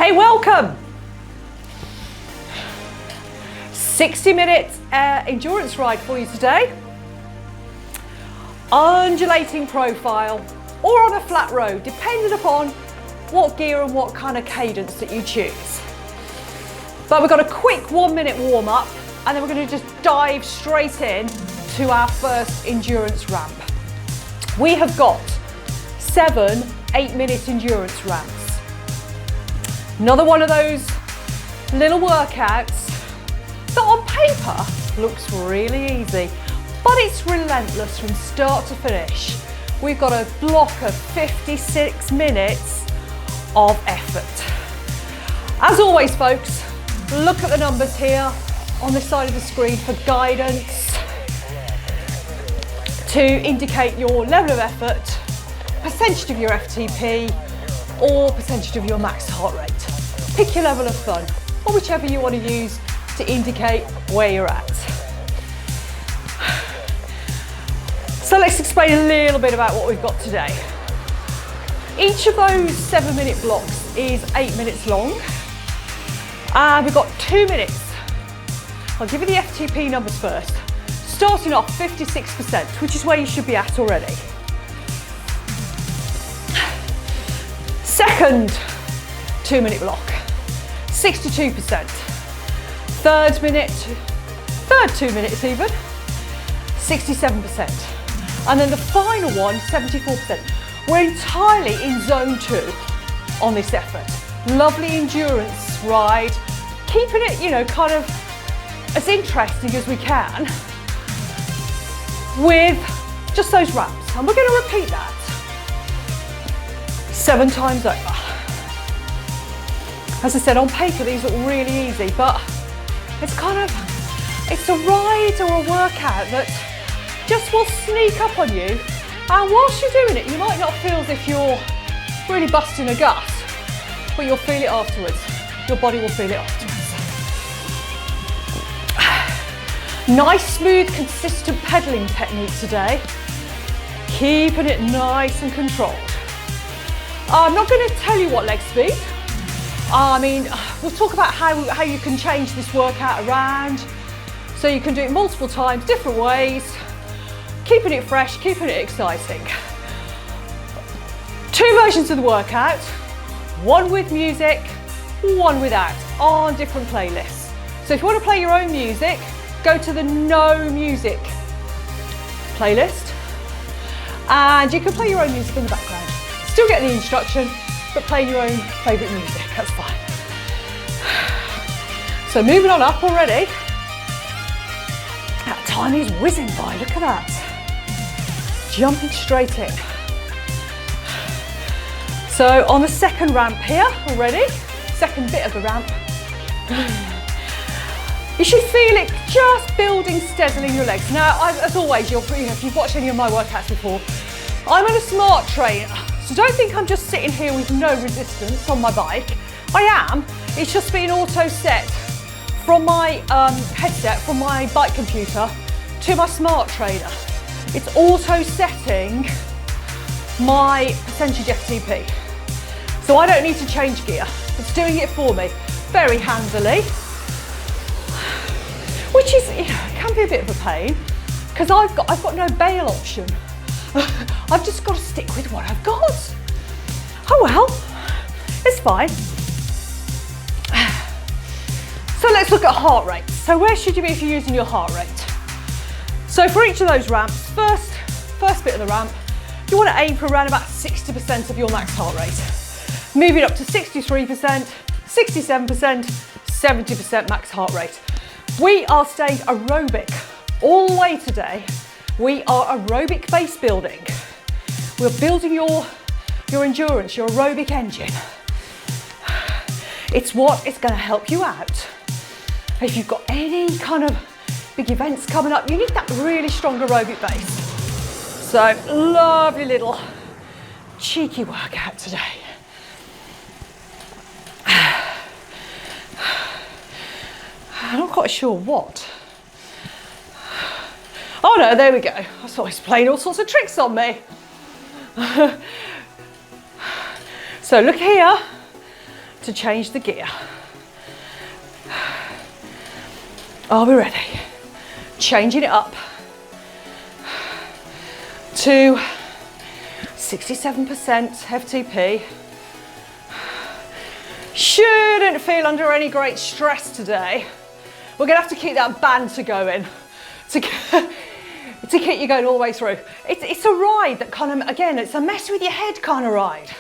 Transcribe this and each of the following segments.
Hey, welcome! 60 minutes endurance ride for you today. Undulating profile or on a flat road, depending upon what gear and what kind of cadence that you choose. But we've got a quick 1 minute warm up and then we're going to just dive straight in to our first endurance ramp. We have got 7 8-minute endurance ramps. Another one of those little workouts that on paper looks really easy, but it's relentless from start to finish. We've got a block of 56 minutes of effort. As always, folks, look at the numbers here on this side of the screen for guidance to indicate your level of effort, percentage of your FTP, or percentage of your max heart rate. Pick your level of fun, or whichever you want to use to indicate where you're at. So let's explain a little bit about what we've got today. Each of those 7-minute blocks is 8 minutes long. And we've got 2 minutes. I'll give you the FTP numbers first. Starting off 56%, which is where you should be at already. Second 2-minute block, 62%. Third 2 minutes even, 67%. And then the final one, 74%. We're entirely in zone 2 on this effort. Lovely endurance ride, keeping it, kind of as interesting as we can with just those ramps. And we're going to repeat that 7 times over. As I said, on paper these look really easy, but it's a ride or a workout that just will sneak up on you, and whilst you're doing it you might not feel as if you're really busting a gut, but you'll feel it afterwards. Your body will feel it afterwards. Nice, smooth, consistent pedaling technique today. Keeping it nice and controlled. I'm not going to tell you what leg speed. We'll talk about how you can change this workout around. So you can do it multiple times, different ways. Keeping it fresh, keeping it exciting. 2 versions of the workout. One with music, one without, on different playlists. So if you want to play your own music, go to the no music playlist and you can play your own music in the background. Still get the instruction, but play your own favourite music, that's fine. So moving on up already. That time is whizzing by, look at that. Jumping straight in. So on the second ramp here already, second bit of the ramp, you should feel it just building steadily in your legs. Now, as always, if you've watched any of my workouts before, I'm on a smart trainer, so don't think I'm just sitting here with no resistance on my bike. I am, it's just been auto set from my headset, from my bike computer to my smart trainer. It's auto setting my percentage FTP. So I don't need to change gear, it's doing it for me, very handily. Which is, can be a bit of a pain, because I've got no bail option. I've just got to stick with what I've got. Oh well, it's fine. So let's look at heart rate. So where should you be if you're using your heart rate? So for each of those ramps, first bit of the ramp, you want to aim for around about 60% of your max heart rate. Moving up to 63%, 67%, 70% max heart rate. We are staying aerobic all the way today. We are aerobic base building. We're building your endurance, your aerobic engine. It's what is going to help you out. If you've got any kind of big events coming up, you need that really strong aerobic base. So lovely little cheeky workout today. I'm not quite sure what. Oh no, there we go. I thought he was playing all sorts of tricks on me. So look here, to change the gear. Are we ready? Changing it up to 67% FTP. Shouldn't feel under any great stress today. We're gonna have to keep that banter going to keep you going all the way through. It's a ride that kind of, again, it's a mess with your head kind of ride.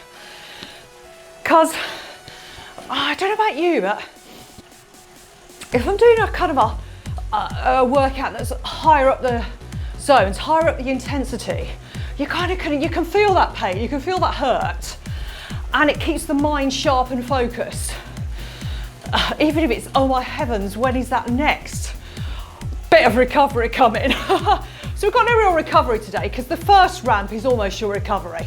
Because, I don't know about you, but if I'm doing a kind of a workout that's higher up the zones, higher up the intensity, you can feel that pain, you can feel that hurt, and it keeps the mind sharp and focused. Even if it's, oh my heavens, when is that next bit of recovery coming? So we've got no real recovery today because the first ramp is almost your recovery.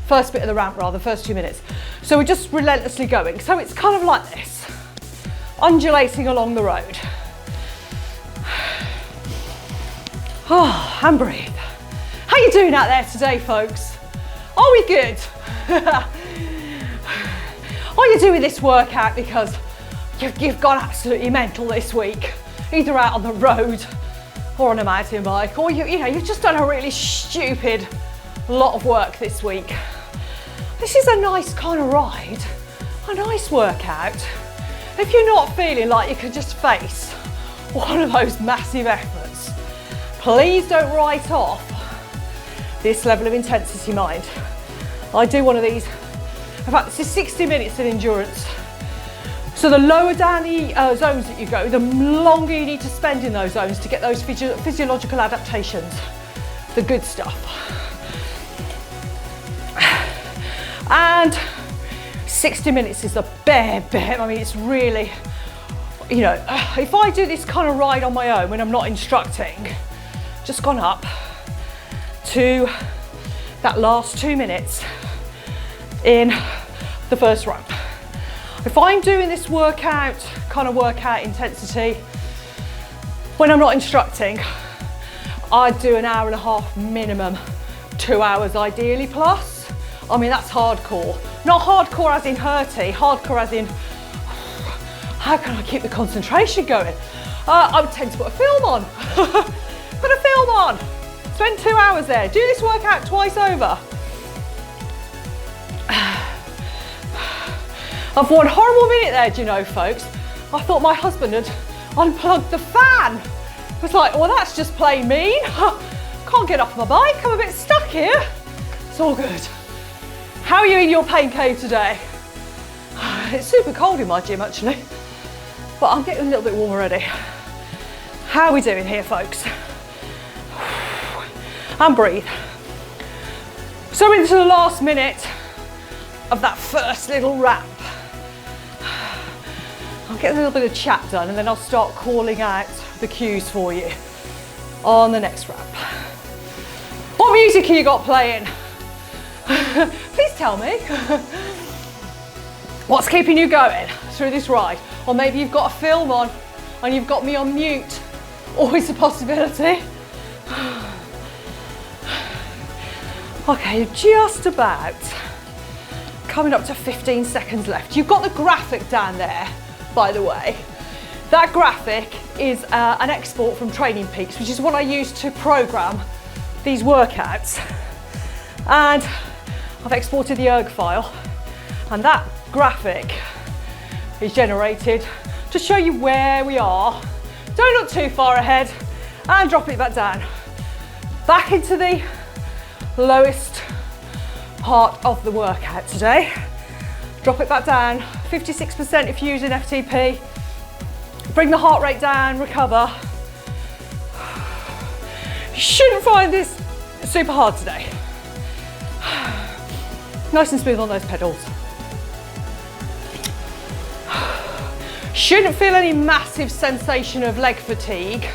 First bit of the ramp rather, first 2 minutes. So we're just relentlessly going. So it's kind of like this, undulating along the road. Oh, and breathe. How you doing out there today, folks? Are we good? Are you doing this workout because you've gone absolutely mental this week, either out on the road or on a mountain bike, or you've just done a really stupid lot of work this week? This is a nice kind of ride, a nice workout. If you're not feeling like you can just face one of those massive efforts, please don't write off this level of intensity, mind. I do one of these. In fact, this is 60 minutes in endurance. So the lower down the zones that you go, the longer you need to spend in those zones to get those physiological adaptations, the good stuff. And 60 minutes is a bare bit. I mean, it's really, if I do this kind of ride on my own when I'm not instructing, just gone up to that last 2 minutes in the first ramp. If I'm doing this workout intensity when I'm not instructing, I'd do an hour and a half minimum, 2 hours ideally plus. I mean, that's hardcore. Not hardcore as in hurty, hardcore as in, how can I keep the concentration going? I would tend to put a film on. Put a film on. Spend 2 hours there. Do this workout twice over. I've one horrible minute there, do you know, folks? I thought my husband had unplugged the fan. I was like, well, that's just plain mean. Can't get off my bike, I'm a bit stuck here. It's all good. How are you in your pain cave today? It's super cold in my gym, actually, but I'm getting a little bit warm already. How are we doing here, folks? And breathe. So into the last minute of that first little ramp. I'll get a little bit of chat done and then I'll start calling out the cues for you on the next ramp. What music have you got playing? Please tell me. What's keeping you going through this ride? Or maybe you've got a film on and you've got me on mute. Always a possibility. Okay, just about coming up to 15 seconds left. You've got the graphic down there, by the way. That graphic is an export from Training Peaks, which is what I use to program these workouts. And I've exported the erg file, and that graphic is generated to show you where we are. Don't look too far ahead and drop it back down. Back into the lowest part of the workout today. Drop it back down, 56% if you're using FTP. Bring the heart rate down, recover. You shouldn't find this super hard today. Nice and smooth on those pedals. Shouldn't feel any massive sensation of leg fatigue.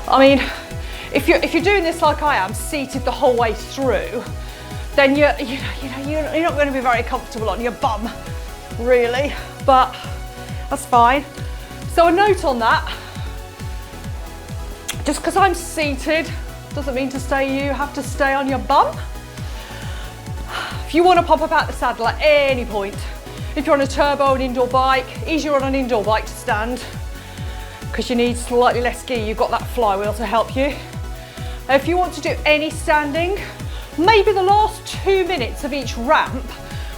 I mean, if you're doing this like I am, seated the whole way through, then you're not going to be very comfortable on your bum, really. But that's fine. So a note on that: just because I'm seated doesn't mean to say you have to stay on your bum. If you want to pop up out the saddle at any point, if you're on a turbo, an indoor bike, easier on an indoor bike to stand because you need slightly less gear, you've got that flywheel to help you. If you want to do any standing, maybe the last 2 minutes of each ramp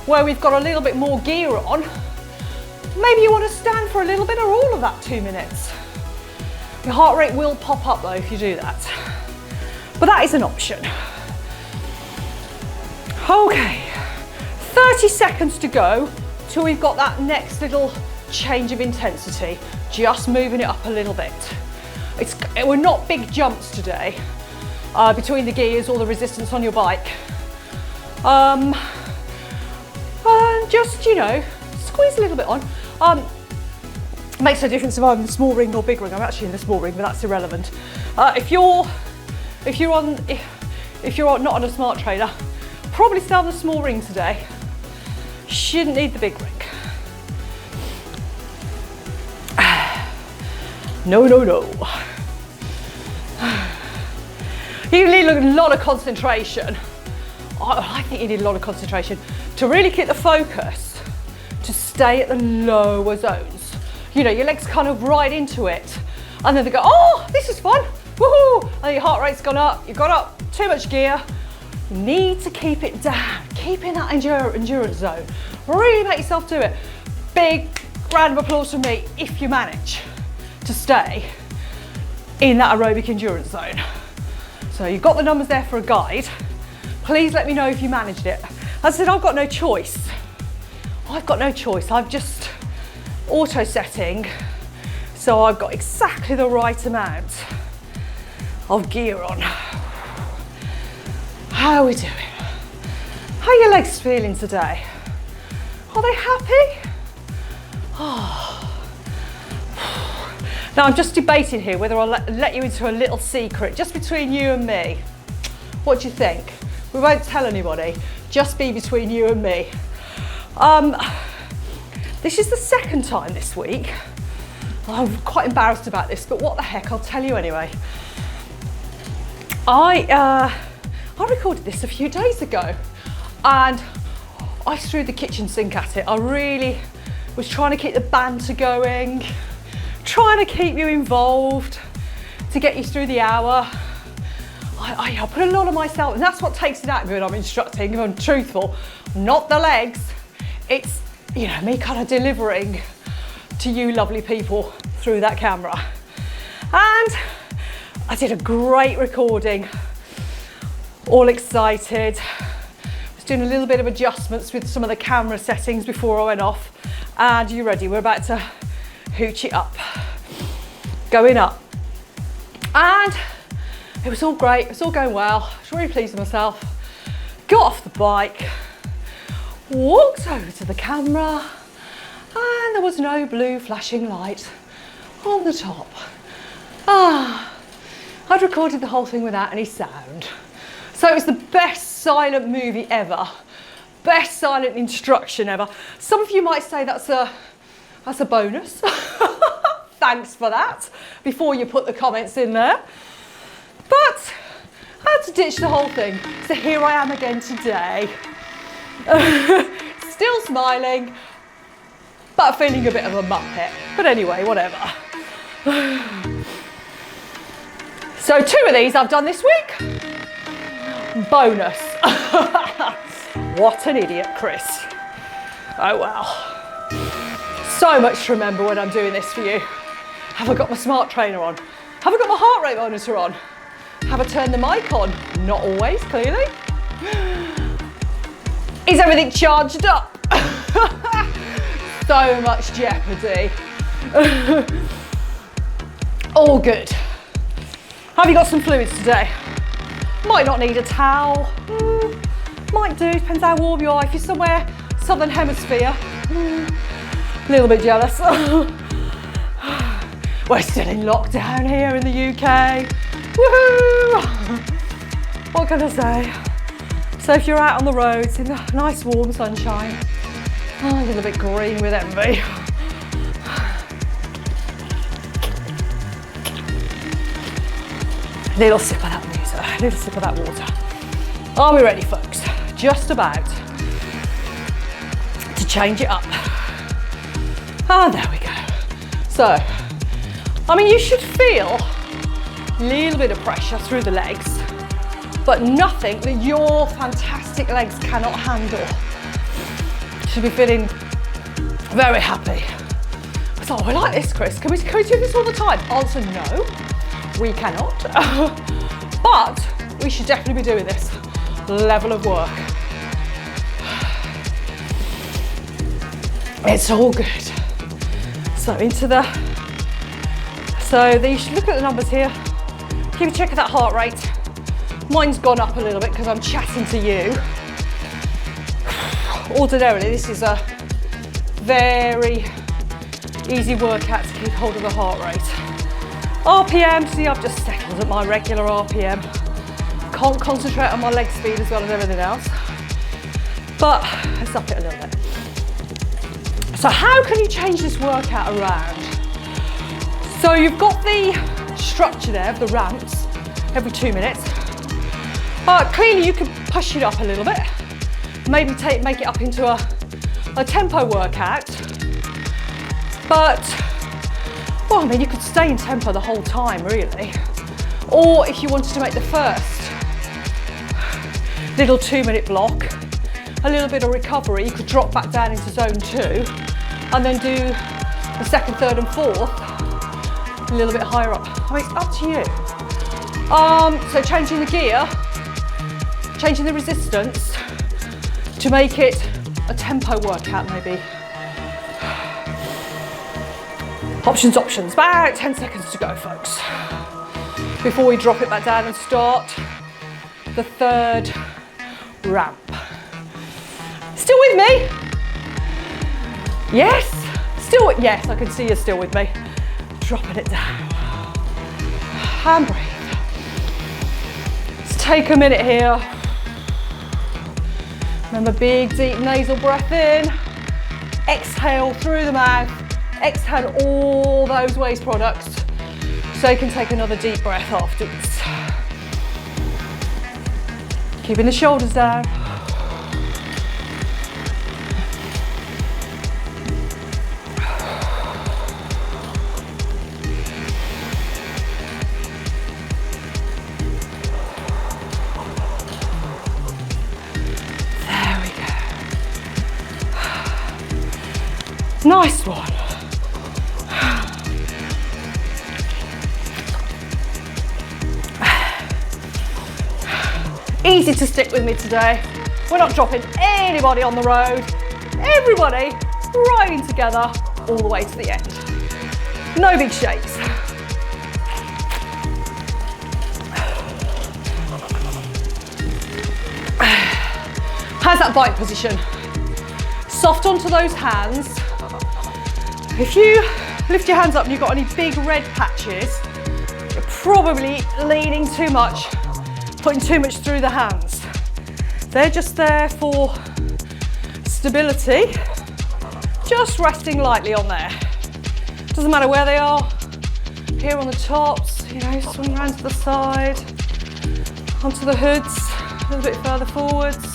where we've got a little bit more gear on, maybe you want to stand for a little bit or all of that 2 minutes. Your heart rate will pop up though if you do that, but that is an option. Okay, 30 seconds to go till we've got that next little change of intensity, just moving it up a little bit. We're not big jumps today between the gears or the resistance on your bike. And just, you know, squeeze a little bit on. Makes no difference if I'm in the small ring or big ring. I'm actually in the small ring, but that's irrelevant. If you're not on a smart trainer, probably stay on the small ring today. Shouldn't need the big ring. No, no, no. You need a lot of concentration. I think you need a lot of concentration to really keep the focus, to stay at the lower zones. You know, your legs kind of ride into it, and then they go, oh, this is fun, woohoo! And your heart rate's gone up, you've got up, too much gear. You need to keep it down, keep in that endurance zone. Really make yourself do it. Big round of applause from me if you manage to stay in that aerobic endurance zone. So you've got the numbers there for a guide. Please let me know if you managed it. As I said, I've got no choice. I've got no choice. I've just auto setting, so I've got exactly the right amount of gear on. How are we doing? How are your legs feeling today? Are they happy? Oh. Now I'm just debating here whether I'll let you into a little secret just between you and me. What do you think? We won't tell anybody, just be between you and me. This is the second time this week. I'm quite embarrassed about this, but what the heck, I'll tell you anyway. I recorded this a few days ago and I threw the kitchen sink at it. I really was trying to keep the banter going, trying to keep you involved, to get you through the hour. I put a lot of myself, and that's what takes it out of me when I'm instructing, if I'm truthful, not the legs. It's, you know, me kind of delivering to you lovely people through that camera. And I did a great recording, all excited. I was doing a little bit of adjustments with some of the camera settings before I went off. And you ready? We're about to hooch it up, going up. And it was all great, it was all going well. I was really pleased with myself. Got off the bike, walked over to the camera, and there was no blue flashing light on the top. I'd recorded the whole thing without any sound. So it was the best silent movie ever, best silent instruction ever. Some of you might say that's a bonus. Thanks for that, before you put the comments in there. But I had to ditch the whole thing. So here I am again today. Still smiling, but feeling a bit of a muppet. But anyway, whatever. So 2 of these I've done this week. Bonus. What an idiot, Chris. Oh well. So much to remember when I'm doing this for you. Have I got my smart trainer on? Have I got my heart rate monitor on? Have I turned the mic on? Not always, clearly. Is everything charged up? So much jeopardy. All good. Have you got some fluids today? Might not need a towel. Might do, depends how warm you are. If you're somewhere southern hemisphere, a little bit jealous. We're still in lockdown here in the UK. Woohoo! What can I say? So if you're out on the roads in the nice warm sunshine, a little bit green with envy. Little sip of that music, little sip of that water. Are we ready, folks? just about to change it up. And there we go. So, I mean, you should feel a little bit of pressure through the legs, but nothing that your fantastic legs cannot handle. You should be feeling very happy. So, I like this, Chris. Can we do this all the time? Answer, no, we cannot. But we should definitely be doing this level of work. It's all good. So you should look at the numbers here. Keep a check of that heart rate. Mine's gone up a little bit because I'm chatting to you. Ordinarily, this is a very easy workout to keep hold of the heart rate. RPM, see, I've just settled at my regular RPM. Can't concentrate on my leg speed as well as everything else. But let's up it a little bit. So how can you change this workout around? So you've got the structure there of the ramps every 2 minutes. Clearly you can push it up a little bit. Maybe make it up into a tempo workout. But, well, I mean, you could stay in tempo the whole time, really. Or if you wanted to make the first little 2 minute block, a little bit of recovery, you could drop back down into zone 2 and then do the second, third and fourth a little bit higher up. I mean, it's up to you. So changing the gear, changing the resistance to make it a tempo workout maybe. Options, about 10 seconds to go, folks. Before we drop it back down and start the third ramp. Still with me? Yes? Yes, I can see you're still with me. Dropping it down. And breathe. Let's take a minute here. Remember, big, deep nasal breath in. Exhale through the mouth. Exhale all those waste products so you can take another deep breath afterwards. Keeping the shoulders down. There we go. Nice one. Easy to stick with me today. We're not dropping anybody on the road. Everybody riding together all the way to the end. No big shakes. How's that bike position? Soft onto those hands. If you lift your hands up and you've got any big red patches, you're probably leaning too much, putting too much through the hands. They're just there for stability, just resting lightly on there. Doesn't matter where they are, here on the tops, you know, swing around to the side, onto the hoods, a little bit further forwards,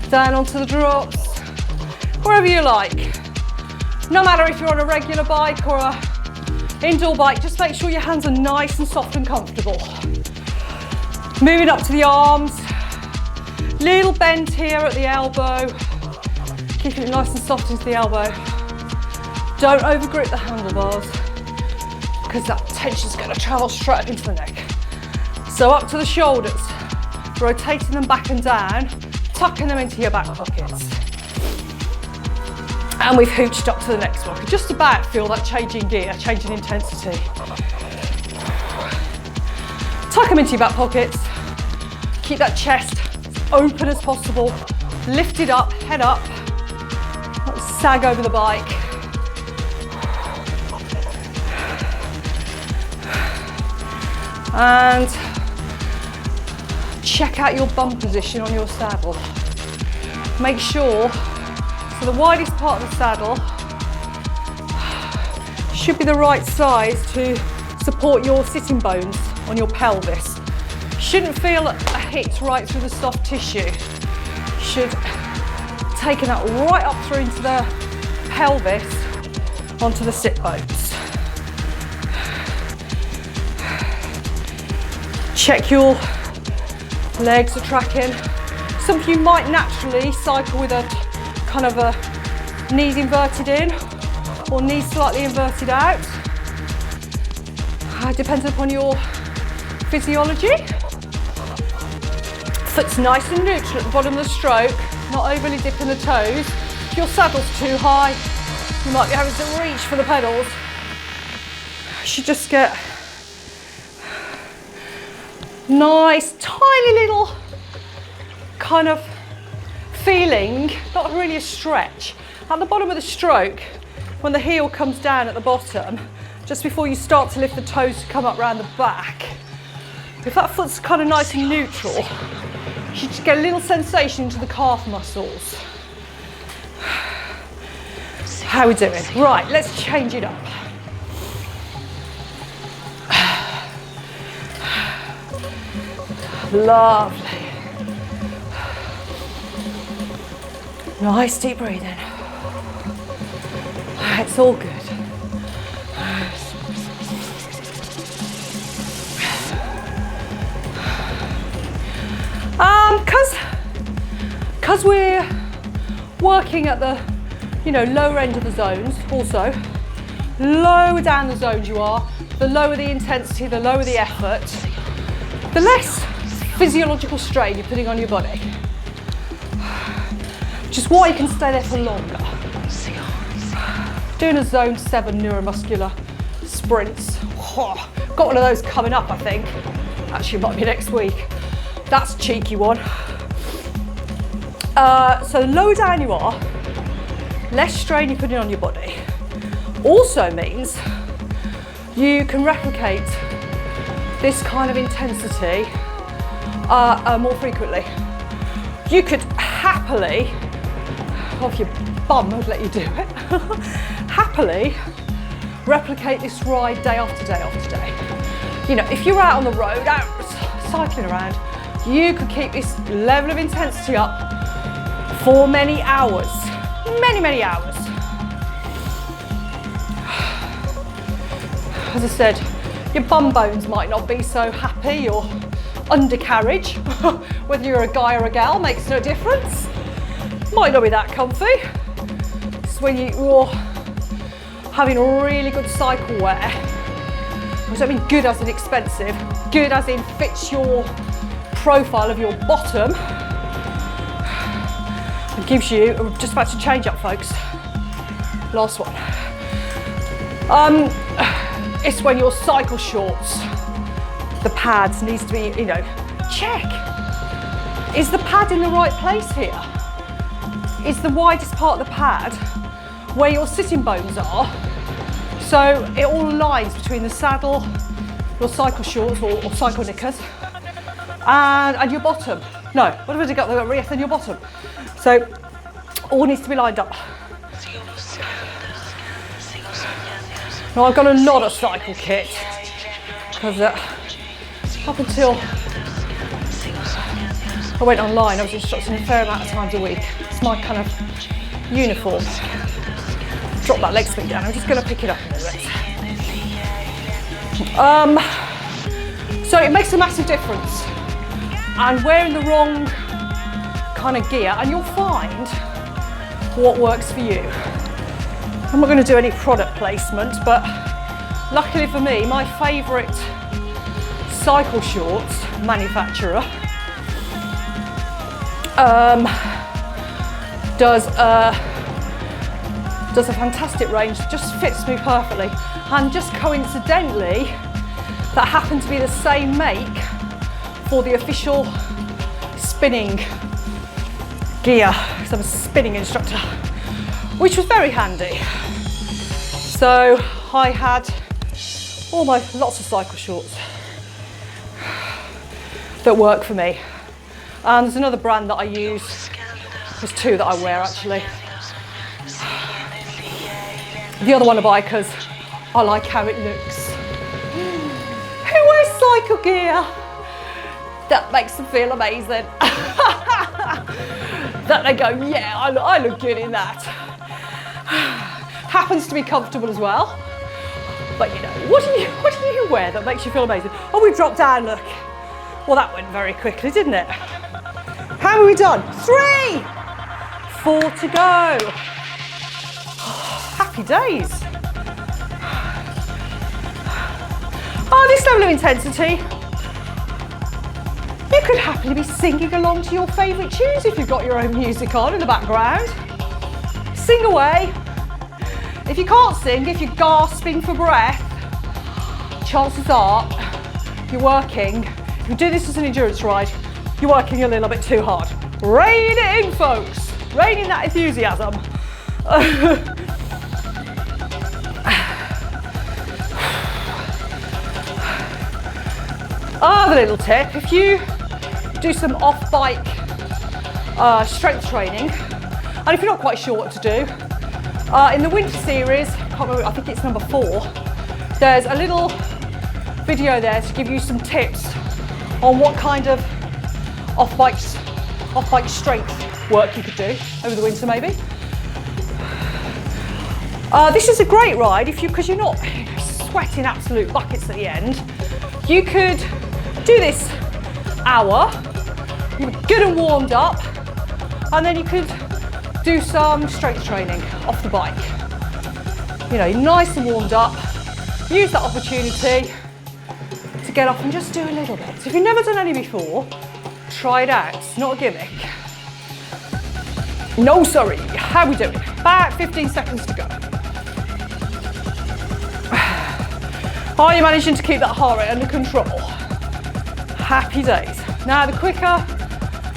down onto the drops, wherever you like. No matter if you're on a regular bike or an indoor bike, just make sure your hands are nice and soft and comfortable. Moving up to the arms, little bend here at the elbow, keeping it nice and soft into the elbow. Don't overgrip the handlebars because that tension's going to travel straight up into the neck. So up to the shoulders, rotating them back and down, tucking them into your back pockets. And we've hooched up to the next one. You can just about feel that changing gear, changing intensity. Tuck them into your back pockets. Keep that chest as open as possible. Lift it up, head up. Not sag over the bike. And check out your bum position on your saddle. Make sure, so the widest part of the saddle should be the right size to support your sitting bones on your pelvis. Shouldn't feel a hit right through the soft tissue. should taking that right up through into the pelvis onto the sit bones. Check your legs are tracking. Some of you might naturally cycle with a kind of a knees inverted in or knees slightly inverted out. Depends upon your physiology. Foot's nice and neutral at the bottom of the stroke, not overly dipping the toes. If your saddle's too high, you might be having to reach for the pedals. You should just get nice, tiny little kind of feeling, not really a stretch. At the bottom of the stroke, when the heel comes down at the bottom, just before you start to lift the toes to come up round the back, if that foot's kind of nice and neutral, you should just get a little sensation into the calf muscles. How are we doing? Right, let's change it up. Lovely. Nice deep breathing. It's all good. Because we're working at the, lower end of the zones also, lower down the zones you are, the lower the intensity, the lower the effort, the less physiological strain you're putting on your body. Which is why you can stay there for longer. Doing a zone 7 neuromuscular sprints. Got one of those coming up, I think. Actually, it might be next week. That's a cheeky one. So the lower down you are, less strain you're putting on your body. Also means you can replicate this kind of intensity more frequently. You could happily, if your bum would let you do it, happily replicate this ride day after day after day. If you're out on the road, out cycling around, you could keep this level of intensity up for many hours, many hours. As I said, your bum bones might not be so happy, or undercarriage, whether you're a guy or a gal makes no difference. Might not be that comfy. It's when you're having really good cycle wear. I don't mean good as in expensive, good as in fits your profile of your bottom. It gives you, we're just about to change up, folks. Last one. It's when your cycle shorts, the pads needs to be, check. Is the pad in the right place here? Is the widest part of the pad where your sitting bones are? So it all aligns between the saddle, your cycle shorts or cycle knickers, and your bottom. No, what have I got? They've got reef and your bottom. So all needs to be lined up. Now I've got a lot of cycle kit because up until I went online, I was instructing a fair amount of times a week. It's my kind of uniform. Drop that leg spin down. I'm just going to pick it up a little bit. So it makes a massive difference. And wearing the wrong kind of gear, and you'll find what works for you. I'm not going to do any product placement, but luckily for me, my favourite cycle shorts manufacturer does a fantastic range, just fits me perfectly. And just coincidentally, that happened to be the same make for the official spinning gear, because I'm a spinning instructor, which was very handy. So I had lots of cycle shorts that work for me. And there's another brand that I use. There's two that I wear actually. The other one I buy because I like how it looks. Who wears cycle gear? That makes them feel amazing. that they go, yeah, I look good in that. Happens to be comfortable as well. But you know, what do you wear that makes you feel amazing? Oh, we dropped down, look. Well, that went very quickly, didn't it? How are we done? 3, 4 to go. Happy days. Oh, this level of intensity, you could happily be singing along to your favourite tunes if you've got your own music on in the background. Sing away. If you can't sing, if you're gasping for breath, chances are you're working. If you do this as an endurance ride, you're working a little bit too hard. Rein it in, folks. Rein in that enthusiasm. Other little tip, if you do some off-bike strength training, and if you're not quite sure what to do, in the winter series, I think it's number 4, there's a little video there to give you some tips on what kind of off-bike strength work you could do over the winter maybe. This is a great ride because you're not sweating absolute buckets at the end. You could do this hour, you're good and warmed up, and then you could do some strength training off the bike. You know, nice and warmed up, use that opportunity to get off and just do a little bit. So if you've never done any before, try it out, it's not a gimmick. No, sorry, how are we doing? About 15 seconds to go. Are you managing to keep that heart rate under control? Happy days. Now, the quicker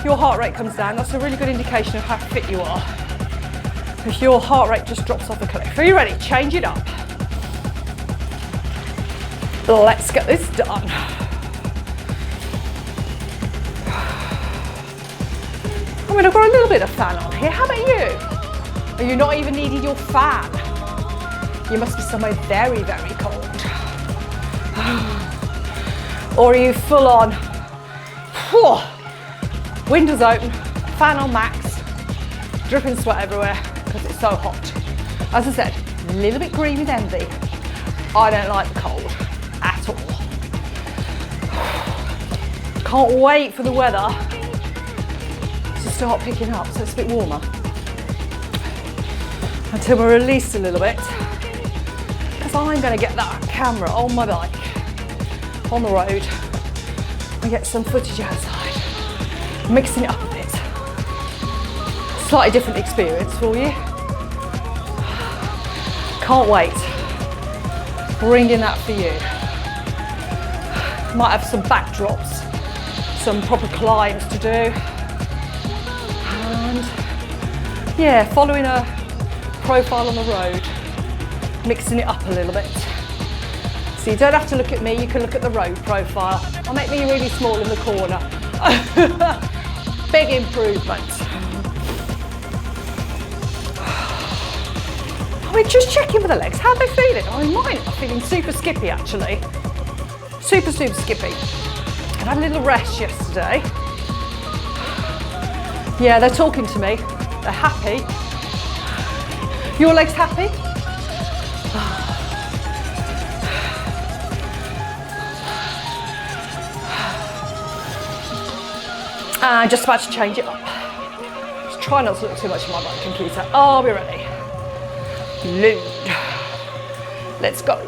your heart rate comes down, that's a really good indication of how fit you are. If your heart rate just drops off a cliff. Are you ready? Change it up. Let's get this done. I mean, I've got a little bit of fan on here. How about you? Are you not even needing your fan? You must be somewhere very, very cold. Or are you full on, windows open, fan on max, dripping sweat everywhere because it's so hot. As I said, a little bit green with envy. I don't like the cold at all. Can't wait for the weather to start picking up so it's a bit warmer. Until we're released a little bit, because I'm going to get that camera on my bike, on the road, and get some footage outside, mixing it up a bit. Slightly different experience for you. Can't wait. Bringing that for you. Might have some backdrops, some proper climbs to do, and yeah, following a profile on the road, mixing it up a little bit. So you don't have to look at me, you can look at the road profile. I'll make me really small in the corner. Big improvement. I mean, just checking with the legs, how are they feeling? I mean, mine are feeling super skippy actually. Super, super skippy. I had a little rest yesterday. Yeah, they're talking to me. They're happy. Your legs happy? And just about to change it up. Just try not to look too much at my bike computer. Are we ready? Load. Let's go.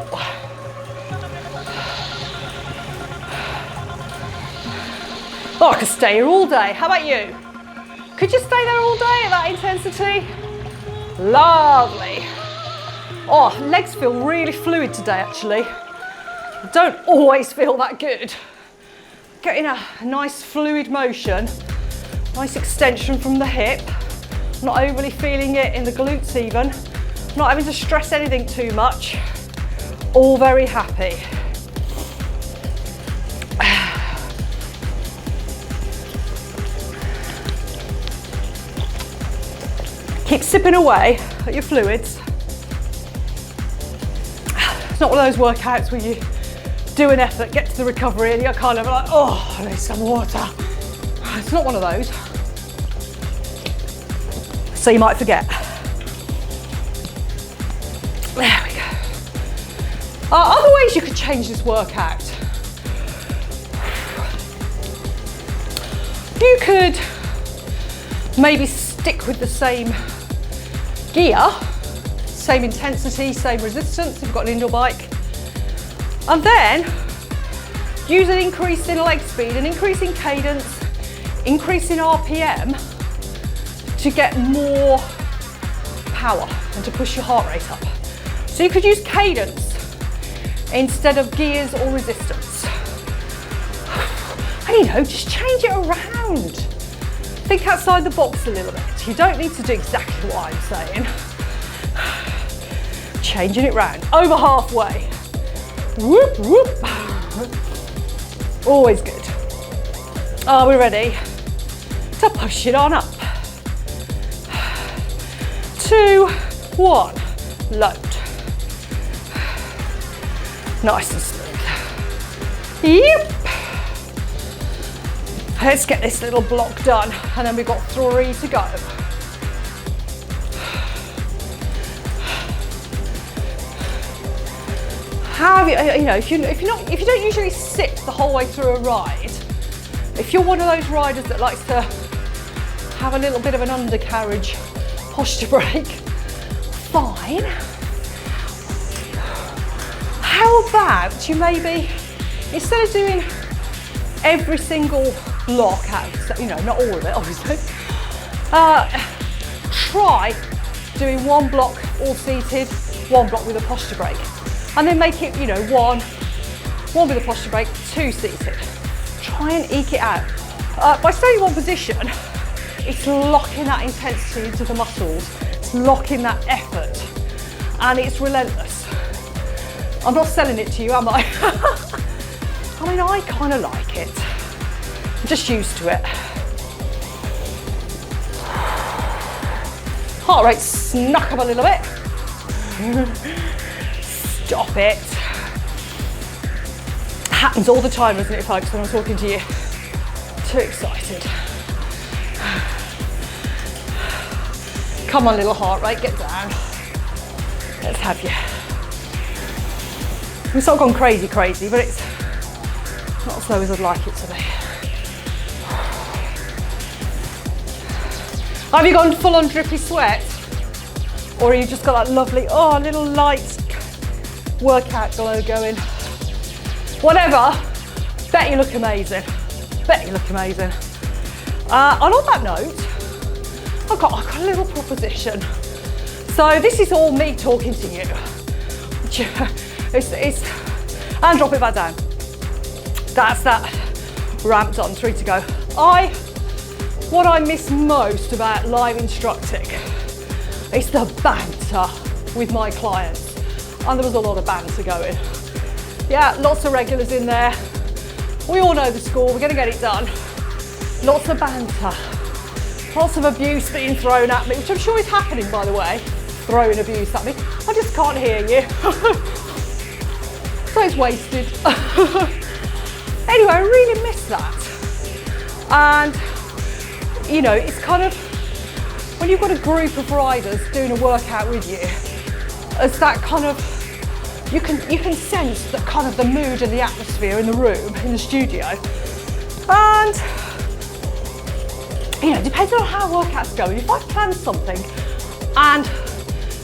Oh, I could stay here all day. How about you? Could you stay there all day at that intensity? Lovely. Oh, legs feel really fluid today, actually. Don't always feel that good. Getting a nice fluid motion, nice extension from the hip, not overly feeling it in the glutes even, not having to stress anything too much, all very happy. Keep sipping away at your fluids. It's not one of those workouts where you do an effort, get to the recovery, and you're kind of like, oh, I need some water. It's not one of those. So you might forget. There we go. Other ways you could change this workout. You could maybe stick with the same gear, same intensity, same resistance if you've got an indoor bike. And then use an increase in leg speed, an increase in cadence, increase in RPM to get more power and to push your heart rate up. So you could use cadence instead of gears or resistance. And you know, just change it around. Think outside the box a little bit. You don't need to do exactly what I'm saying. Changing it round, over halfway. Whoop, whoop. Always good. Are we ready to push it on up? 2, 1, load. Nice and smooth. Yep. Let's get this little block done, and then we've got 3 to go. How you know, if you don't usually sit the whole way through a ride, if you're one of those riders that likes to have a little bit of an undercarriage posture break, fine. How about you maybe, instead of doing every single block out, you know, not all of it obviously, try doing one block all seated, one block with a posture break, and then make it, you know, one with a posture break, 2 seated. Try and eke it out. By staying in one position, it's locking that intensity into the muscles, it's locking that effort, and it's relentless. I'm not selling it to you, am I? I mean, I kind of like it. I'm just used to it. Heart rate snuck up a little bit. Stop it. Happens all the time, doesn't it, folks, when I'm talking to you? Too excited. Come on, little heart rate, get down. Let's have you. It's not gone crazy, but it's not as slow as I'd like it to be. Have you gone full on drippy sweat? Or have you just got that lovely, little light workout glow going? Whatever, bet you look amazing. Bet you look amazing. And on that note, I've got a little proposition. So this is all me talking to you. And drop it back down. That's that ramped on, 3 to go. What I miss most about live instructing is the banter with my clients. And there was a lot of banter going. Yeah, lots of regulars in there. We all know the score, we're gonna get it done. Lots of banter. Lots of abuse being thrown at me, which I'm sure is happening, by the way. Throwing abuse at me. I just can't hear you. So it's wasted. Anyway, I really miss that. And, you know, it's kind of, when you've got a group of riders doing a workout with you, it's that kind of, you can sense the kind of the mood and the atmosphere in the room, in the studio. And, you know, depending on how workout's going, if I plan something and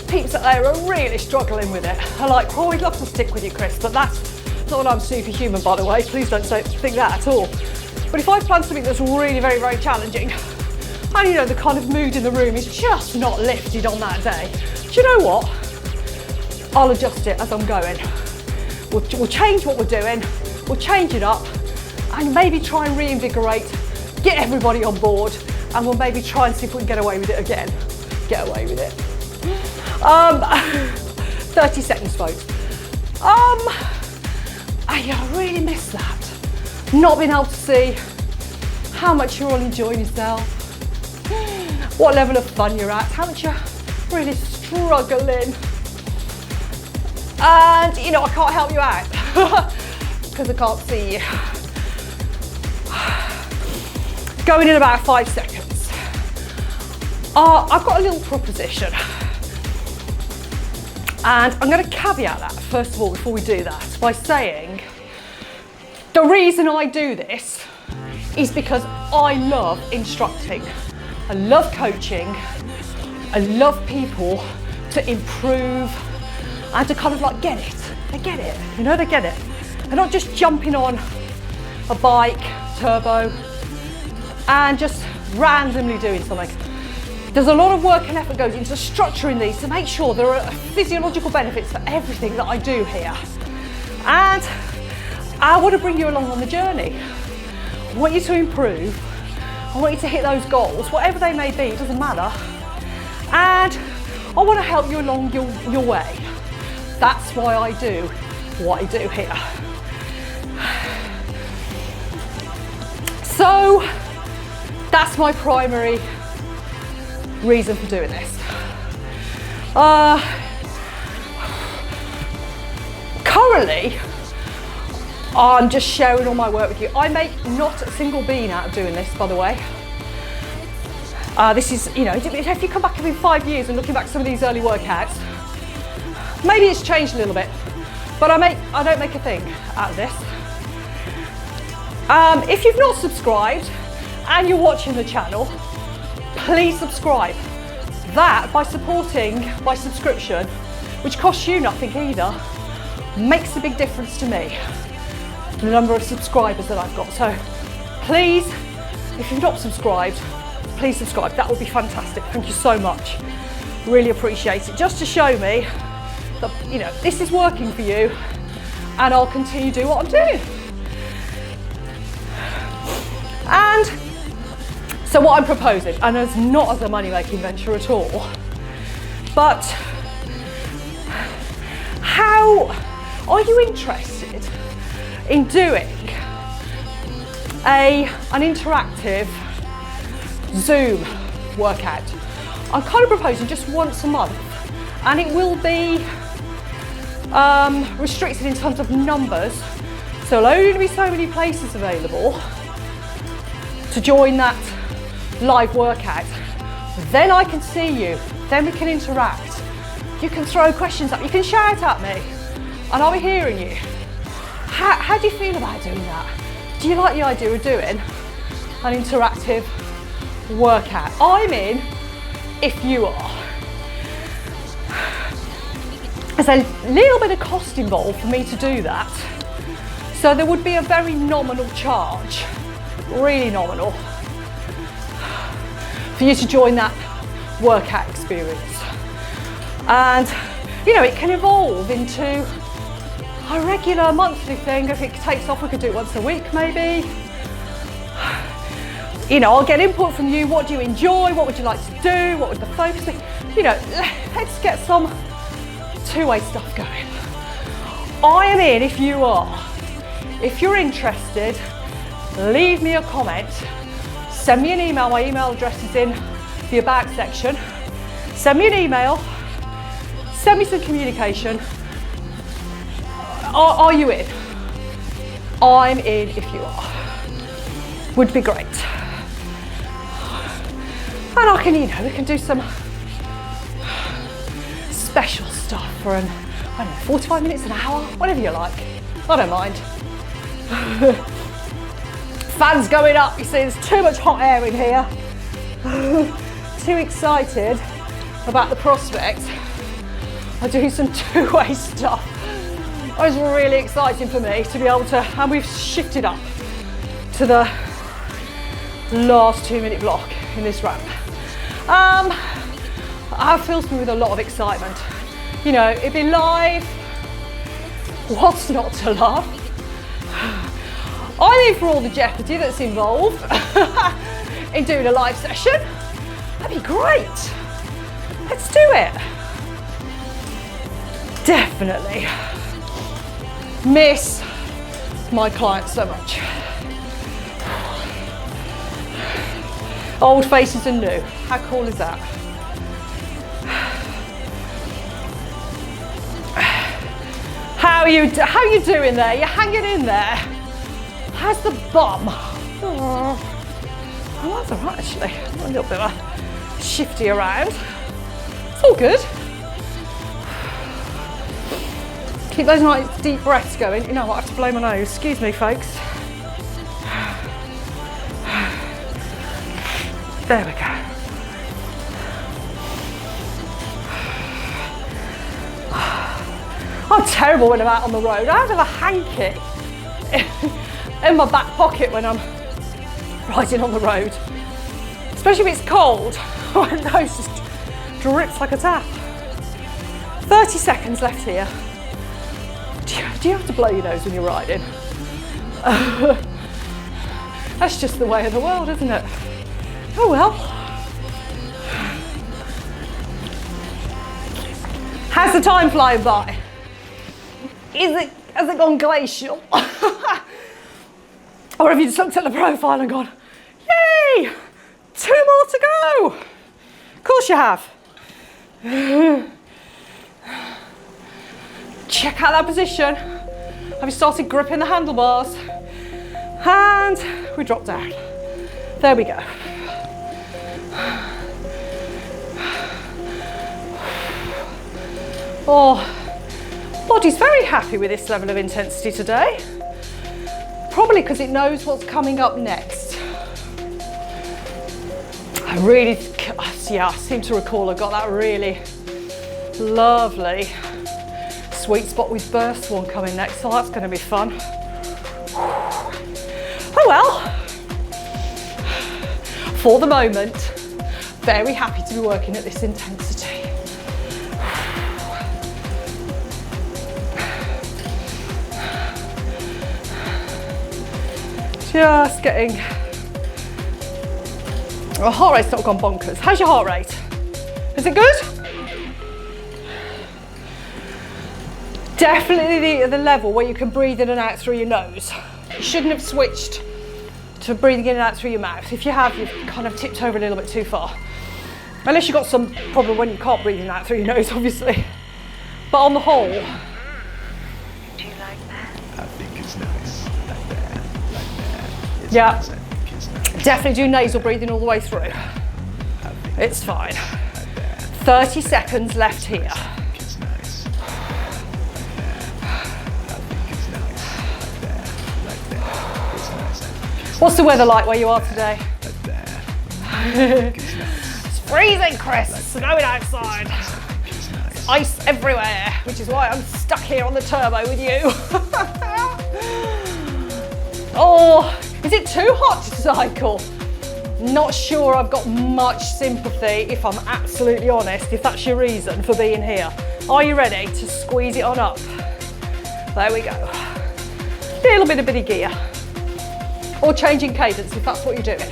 peeps out there are really struggling with it, are like, well, we'd love to stick with you, Chris, but that's not that I'm superhuman, by the way, please don't think that at all. But if I plan something that's really very, very challenging, and you know, the kind of mood in the room is just not lifted on that day, do you know what? I'll adjust it as I'm going. We'll change what we're doing, we'll change it up, and maybe try and reinvigorate, get everybody on board, and we'll maybe try and see if we can get away with it again. Get away with it. 30 seconds, folks. I really miss that. Not being able to see how much you're all enjoying yourself, what level of fun you're at, how much you're really struggling. And, you know, I can't help you out because I can't see you. Going in about 5 seconds. I've got a little proposition. And I'm going to caveat that, first of all, before we do that, by saying the reason I do this is because I love instructing. I love coaching. I love people to improve and to kind of like get it. They get it, you know, they get it. They're not just jumping on a bike, turbo, and just randomly doing something. There's a lot of work and effort goes into structuring these to make sure there are physiological benefits for everything that I do here. And I want to bring you along on the journey. I want you to improve. I want you to hit those goals, whatever they may be, it doesn't matter. And I want to help you along your way. That's why I do what I do here. So that's my primary reason for doing this. Currently, I'm just sharing all my work with you. I make not a single bean out of doing this, by the way. This is, you know, if you come back in 5 years and looking back at some of these early workouts, maybe it's changed a little bit, but I don't make a thing out of this. If you've not subscribed and you're watching the channel, please subscribe. That, by supporting by subscription, which costs you nothing either, makes a big difference to me, the number of subscribers that I've got. So please, if you've not subscribed, please subscribe. That would be fantastic. Thank you so much. Really appreciate it. Just to show me that, you know, this is working for you and I'll continue to do what I'm doing. And so what I'm proposing, and it's not as a money-making venture at all, but how are you interested in doing an interactive Zoom workout? I'm kind of proposing just once a month, and it will be restricted in terms of numbers, so there'll only be so many places available to join that live workout. Then I can see you, then we can interact. You can throw questions up, you can shout at me, and I'll be hearing you. How do you feel about doing that? Do you like the idea of doing an interactive workout? I'm in if you are. There's a little bit of cost involved for me to do that, so there would be a very nominal charge, really nominal, for you to join that workout experience. And you know, it can evolve into a regular monthly thing. If it takes off, we could do it once a week maybe. You know, I'll get input from you. What do you enjoy? What would you like to do? What would the focus be? You know, let's get some two-way stuff going. I am in if you are. If you're interested, leave me a comment. Send me an email. My email address is in the About section. Send me an email. Send me some communication. Are you in? I'm in if you are. Would be great. And I can, you know, we can do some special stuff for I don't know, 45 minutes, an hour, whatever you like. I don't mind. Fans going up, you see, there's too much hot air in here. Too excited about the prospect of doing some two-way stuff. It was really exciting for me to be able to, and we've shifted up to the last 2-minute block in this ramp. That fills me with a lot of excitement. You know, it'd be live. What's not to love? I'm in for all the jeopardy that's involved in doing a live session. That'd be great. Let's do it. Definitely miss my clients so much. Old faces and new. How cool is that? How are you doing there? You're hanging in there. How's the bum? Oh, that's all right actually. A little bit of shifty around. It's all good. Keep those nice deep breaths going. You know what, I have to blow my nose. Excuse me, folks. There we go. I'm terrible when I'm out on the road. I have a hanky in my back pocket when I'm riding on the road. Especially if it's cold. My nose just drips like a tap. 30 seconds left here. Do you have to blow your nose when you're riding? That's just the way of the world, isn't it? Oh well. How's the time flying by? Has it gone glacial? Or have you just looked at the profile and gone, yay, 2 more to go? Of course you have. Check out that position. Have you started gripping the handlebars? And we drop down. There we go. Oh, body's very happy with this level of intensity today. Probably because it knows what's coming up next. I seem to recall I got that really lovely sweet spot with burst one coming next, so that's going to be fun. Oh well. For the moment, very happy to be working at this intensity. Just getting, oh, heart rate's not gone bonkers. How's your heart rate? Is it good? Definitely the level where you can breathe in and out through your nose. You shouldn't have switched to breathing in and out through your mouth. If you have, you've kind of tipped over a little bit too far. Unless you've got some problem when you can't breathe in and out through your nose, obviously. But on the whole. Do you like that? I think it's nice. Like that. It's yeah. Nice. I think it's nice. Definitely do nasal breathing all the way through. It's fine. 30 seconds left here. What's the weather like where you are today? It's freezing, Chris. It's snowing outside. It's ice everywhere, which is why I'm stuck here on the turbo with you. Oh, is it too hot to cycle? Not sure I've got much sympathy, if I'm absolutely honest, if that's your reason for being here. Are you ready to squeeze it on up? There we go. Little bit of bitty gear. Or changing cadence if that's what you're doing.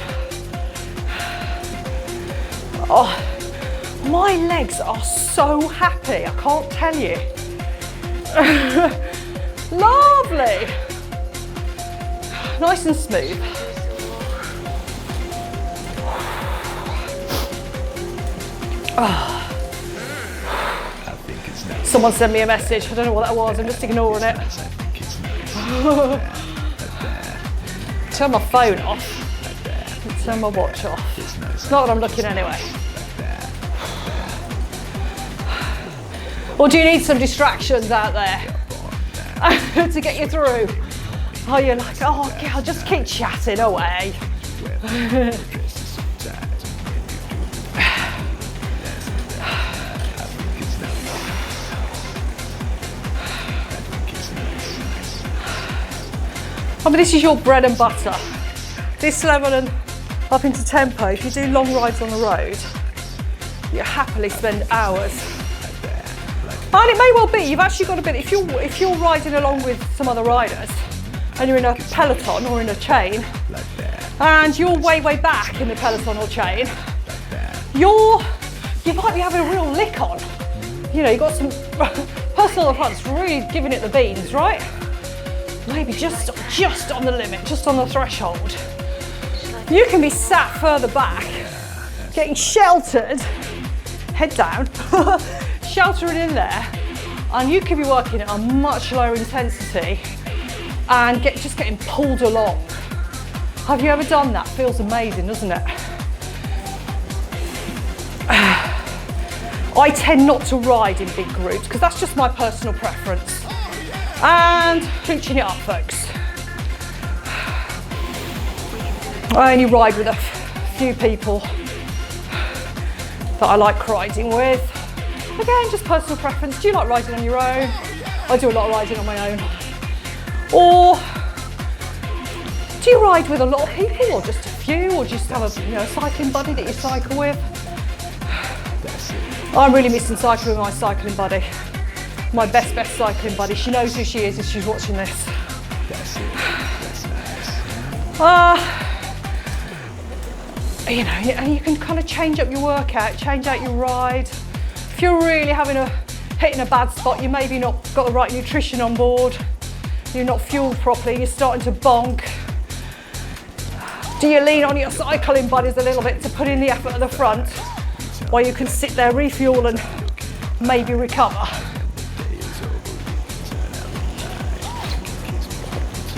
Oh, my legs are so happy, I can't tell you. Lovely. Nice and smooth. Oh. Someone sent me a message, I don't know what that was, I'm just ignoring it. Turn my phone off and turn my watch off. It's not that I'm looking anyway. Or do you need some distractions out there to get you through? Oh, you're like, oh, okay, I'll just keep chatting away. I mean, this is your bread and butter. This level and up into tempo, if you do long rides on the road, you happily spend hours. And it may well be, you've actually got a bit, if you're riding along with some other riders, and you're in a peloton or in a chain, and you're way back in the peloton or chain, you might be having a real lick on. You know, you've got some personal advance really giving it the beans, right? Maybe just on the limit, just on the threshold. You can be sat further back, getting sheltered, head down, sheltering in there, and you could be working at a much lower intensity and just getting pulled along. Have you ever done that? Feels amazing, doesn't it? I tend not to ride in big groups because that's just my personal preference. And hooching it up, folks. I only ride with a few people that I like riding with. Again, just personal preference. Do you like riding on your own? I do a lot of riding on my own. Or do you ride with a lot of people, or just a few, or just have a cycling buddy that you cycle with? I'm really missing cycling with my cycling buddy. My best cycling buddy. She knows who she is if she's watching this. And you can kind of change up your workout, change out your ride. If you're really hitting a bad spot, you maybe not got the right nutrition on board, you're not fueled properly, you're starting to bonk. Do you lean on your cycling buddies a little bit to put in the effort at the front, while you can sit there, refuel and maybe recover?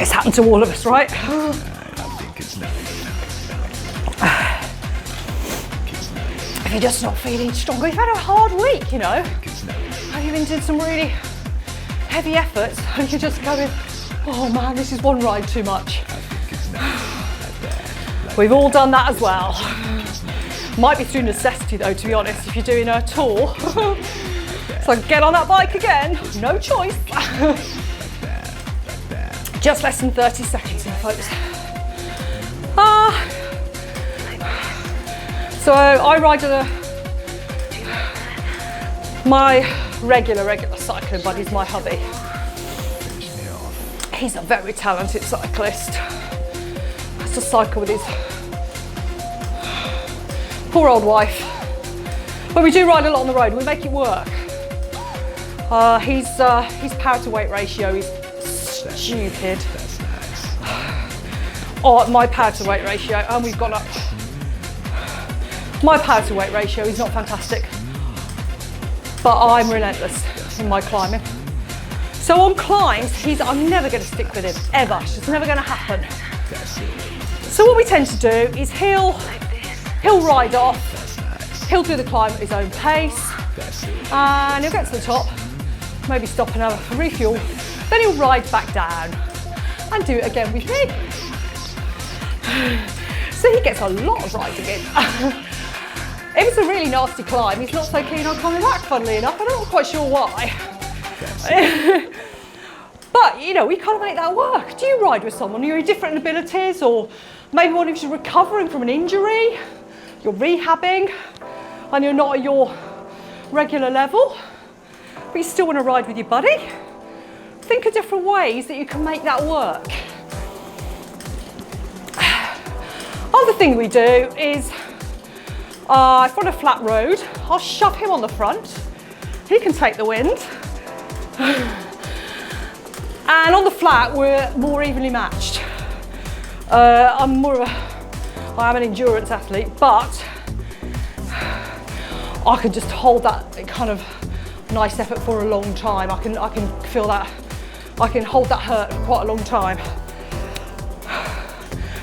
It's happened to all of us, right? If you're just not feeling strong, you've had a hard week, and you've been doing some really heavy efforts, and you're just going, oh man, this is one ride too much. We've all done that as well. Might be through necessity though, to be honest, if you're doing a tour. So get on that bike again, no choice. Just less than 30 seconds in, folks. So I ride with my regular cycling buddy's my hubby. He's a very talented cyclist. Has to cycle with his poor old wife. But we do ride a lot on the road, we make it work. His power to weight ratio is stupid. My power to weight ratio, and we've gone up. My power to weight ratio is not fantastic, but I'm relentless in my climbing. So on climbs, I'm never going to stick with him, ever. It's just never going to happen. So what we tend to do is he'll ride off, he'll do the climb at his own pace, and he'll get to the top, maybe stop and have a refuel, then he'll ride back down and do it again with me. So he gets a lot of riding in. If it's a really nasty climb, he's not so keen on coming back, funnily enough. I'm not quite sure why. But, we kind of make that work. Do you ride with someone? You're in different abilities, or maybe one of you's recovering from an injury, you're rehabbing, and you're not at your regular level, but you still want to ride with your buddy? Think of different ways that you can make that work. Other thing we do is, if we're on a flat road, I'll shove him on the front. He can take the wind. And on the flat, we're more evenly matched. I am an endurance athlete, but I can just hold that kind of nice effort for a long time. I can feel that, I can hold that hurt for quite a long time.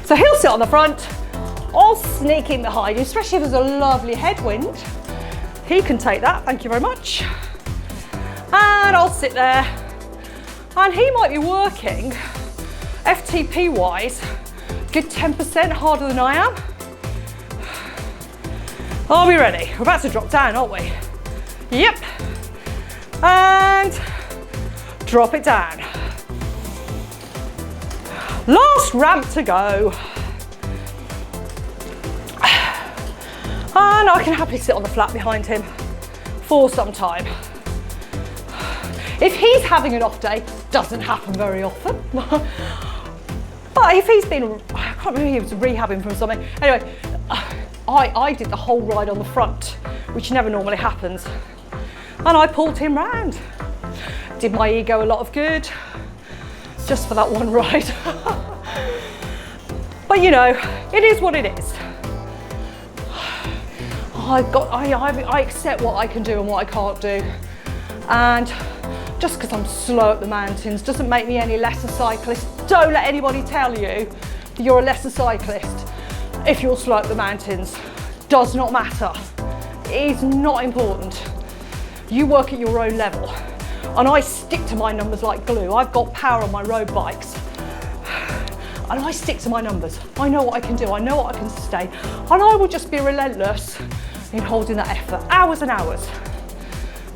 So he'll sit on the front, I'll sneak in behind you, especially if there's a lovely headwind. He can take that, thank you very much. And I'll sit there, and he might be working, FTP wise, good 10% harder than I am. Are we ready? We're about to drop down, aren't we? Yep. And drop it down. Last ramp to go. And I can happily sit on the flat behind him for some time. If he's having an off day, doesn't happen very often. But if he's been, I can't remember, he was rehabbing from something. Anyway, I did the whole ride on the front, which never normally happens. And I pulled him round. Did my ego a lot of good, just for that one ride. But it is what it is. I accept what I can do and what I can't do. And just because I'm slow at the mountains doesn't make me any less a cyclist. Don't let anybody tell you that you're a lesser cyclist if you're slow at the mountains. Does not matter. It is not important. You work at your own level. And I stick to my numbers like glue. I've got power on my road bikes. And I stick to my numbers. I know what I can do, I know what I can sustain. And I will just be relentless in holding that effort, hours and hours.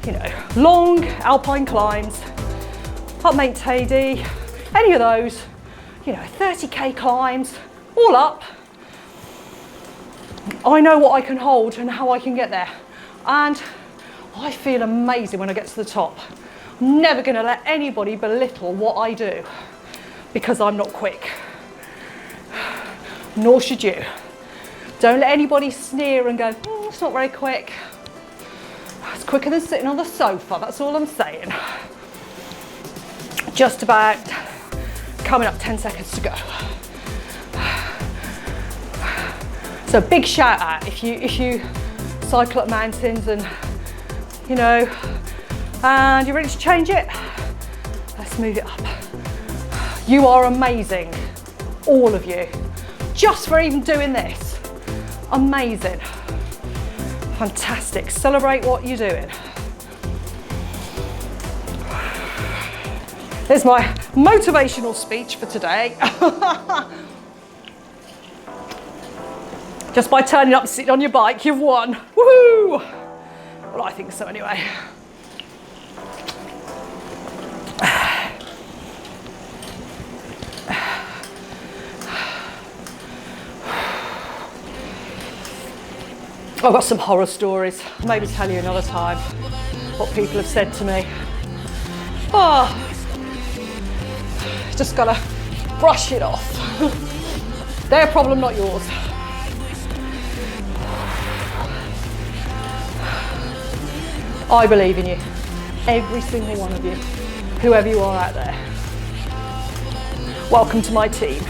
You know, long alpine climbs, up Mount Tady, any of those, you know, 30k climbs, all up. I know what I can hold and how I can get there. And I feel amazing when I get to the top. I'm never gonna let anybody belittle what I do because I'm not quick. Nor should you. Don't let anybody sneer and go, it's not very quick. It's quicker than sitting on the sofa, that's all I'm saying. Just about coming up 10 seconds to go. So big shout out if you cycle up mountains and you know, and you're ready to change it, let's move it up. You are amazing, all of you, just for even doing this. Amazing, fantastic, celebrate what you're doing. There's my motivational speech for today. Just by turning up and sitting on your bike, you've won. Woohoo! Well, I think so anyway. I've got some horror stories. Maybe tell you another time what people have said to me. Oh, just gotta brush it off. Their problem, not yours. I believe in you, every single one of you, whoever you are out there. Welcome to my team.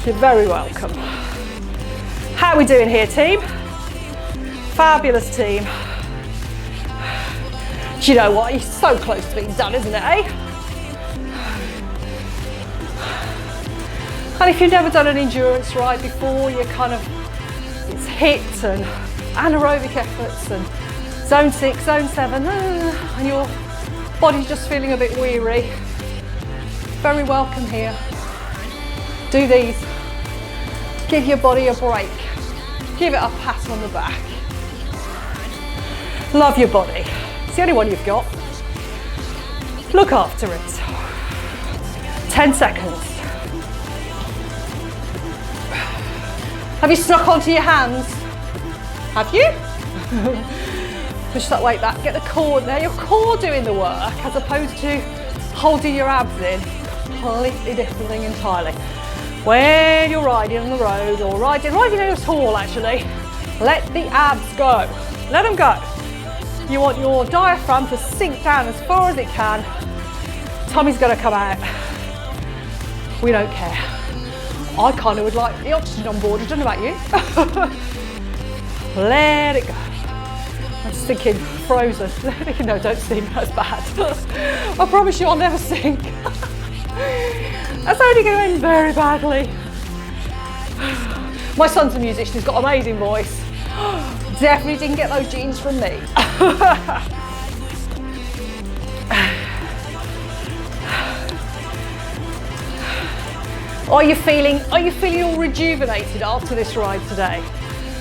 You're very welcome. How are we doing here, team? Fabulous team. Do you know what? It's so close to being done, isn't it, eh? And if you've never done an endurance ride before, you're kind of, it's HIIT and anaerobic efforts and zone 6, zone 7, and your body's just feeling a bit weary. Very welcome here. Do these. Give your body a break. Give it a pat on the back. Love your body. It's the only one you've got. Look after it. 10 seconds. Have you snuck onto your hands? Have you? Push that weight back, get the core there, your core doing the work as opposed to holding your abs in. Completely different thing entirely. When you're riding on the road or riding at all actually, let the abs go. Let them go. You want your diaphragm to sink down as far as it can. Tummy's gonna come out. We don't care. I kind of would like the oxygen on board, I don't know about you. Let it go. I'm just thinking frozen. No, don't sink, that's bad. I promise you I'll never sink. That's only going to end very badly. My son's a musician, he's got an amazing voice. Definitely didn't get those genes from me. Are you feeling all rejuvenated after this ride today?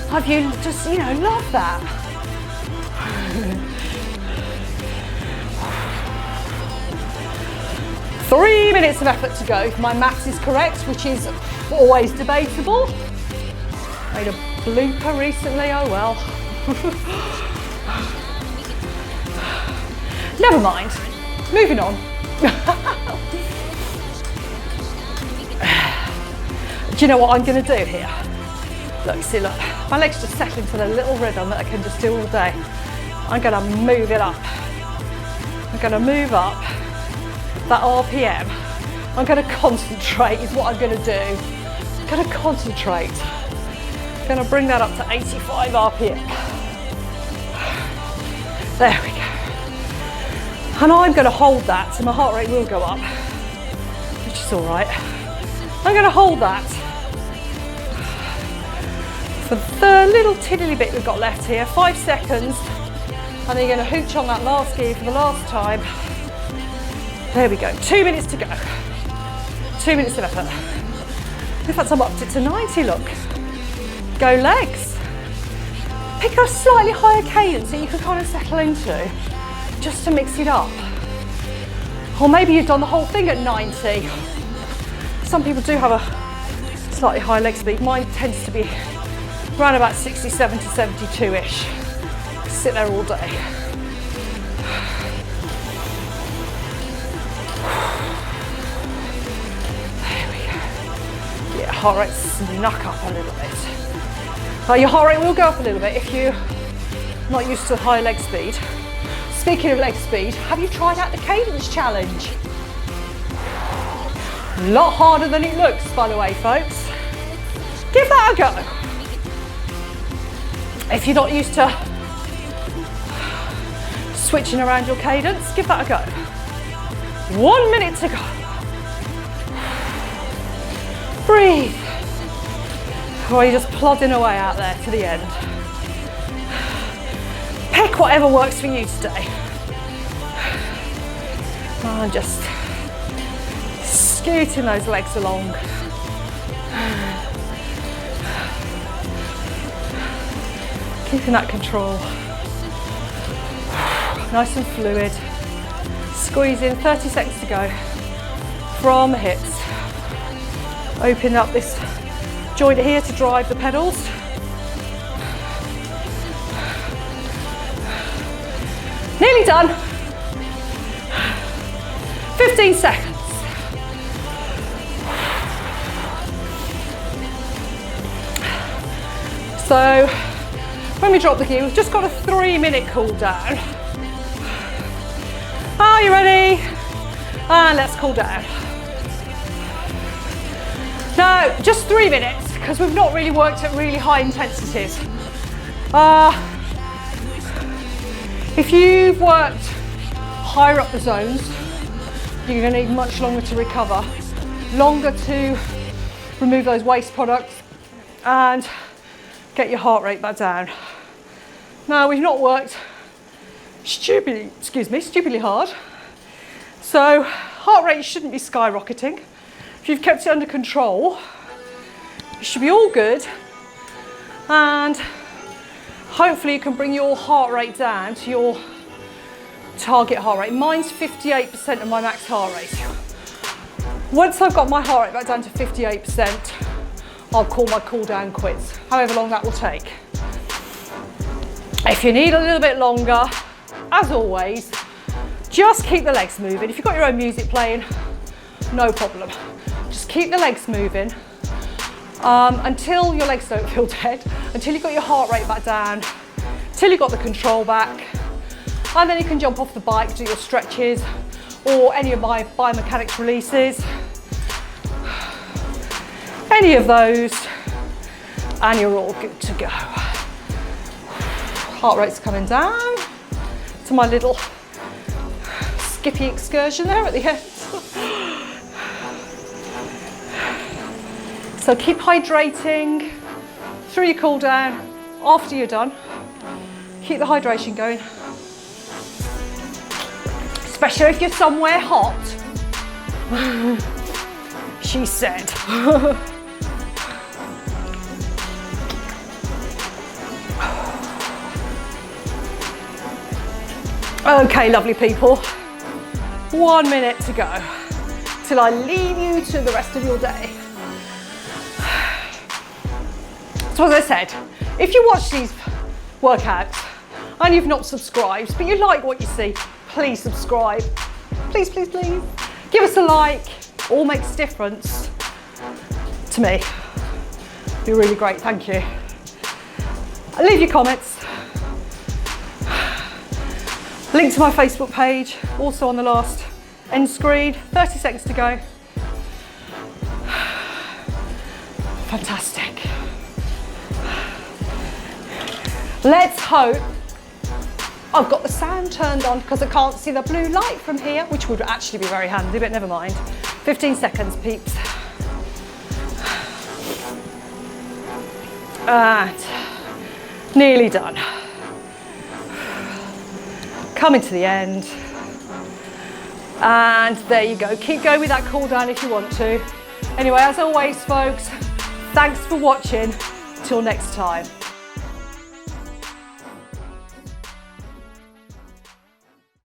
Have you just, love that? 3 minutes of effort to go, if my maths is correct, which is always debatable. Made a blooper recently, oh well. Never mind, moving on. Do you know what I'm going to do here? Look, my legs just settle into the little rhythm that I can just do all day. I'm going to move it up. I'm going to move up that RPM. I'm going to concentrate is what I'm going to do. I'm going to concentrate. I'm going to bring that up to 85 RPM. There we go. And I'm going to hold that, so my heart rate will go up, which is all right. I'm going to hold that for the little tiddly bit we've got left here, 5 seconds. And then you're going to hooch on that last gear for the last time. There we go, 2 minutes to go. 2 minutes of effort. In fact, I've upped it to 90, look. Go legs. Pick a slightly higher cadence that you can kind of settle into, just to mix it up. Or maybe you've done the whole thing at 90. Some people do have a slightly higher leg speed. Mine tends to be around about 67 to 72-ish. Sit there all day. There we go. Yeah, heart rate snuck up a little bit. Your heart rate will go up a little bit if you're not used to high leg speed. Speaking of leg speed, have you tried out the Cadence challenge? A lot harder than it looks, by the way, folks. Give that a go. If you're not used to switching around your cadence, give that a go. 1 minute to go. Breathe. While you're just plodding away out there to the end. Pick whatever works for you today. And just scooting those legs along. Keeping that control. Nice and fluid. Squeeze in, 30 seconds to go. From the hips. Open up this joint here to drive the pedals. Nearly done. 15 seconds. So when we drop the gear, we've just got a 3-minute cool down. Are you ready? And let's cool down. Now, just 3 minutes, because we've not really worked at really high intensities. If you've worked higher up the zones, you're going to need much longer to recover, longer to remove those waste products and get your heart rate back down. Now, we've not worked stupidly hard, so heart rate shouldn't be skyrocketing. If you've kept it under control, you should be all good, and hopefully you can bring your heart rate down to your target heart rate. Mine's 58% of my max heart rate. Once I've got my heart rate back down to 58%, I'll call my cool down quits, however long that will take. If you need a little bit longer, as always, just keep the legs moving. If you've got your own music playing, no problem. Just keep the legs moving until your legs don't feel dead, until you've got your heart rate back down, until you've got the control back, and then you can jump off the bike, do your stretches, or any of my biomechanics releases. Any of those, and you're all good to go. Heart rate's coming down to my little skippy excursion there at the end. So keep hydrating through your cool down. After you're done, keep the hydration going. Especially if you're somewhere hot. She said. Okay, lovely people. 1 minute to go till I leave you to the rest of your day. So as I said, if you watch these workouts and you've not subscribed, but you like what you see, please subscribe. Please, please, please. Give us a like. All makes a difference to me. It'd be really great, thank you. Leave your comments. Link to my Facebook page, also on the last end screen. 30 seconds to go. Fantastic. Let's hope I've got the sound turned on because I can't see the blue light from here, which would actually be very handy, but never mind. 15 seconds, peeps. And nearly done. coming to the end. And there you go. Keep going with that cool down if you want to. Anyway, as always, folks, thanks for watching. Till next time.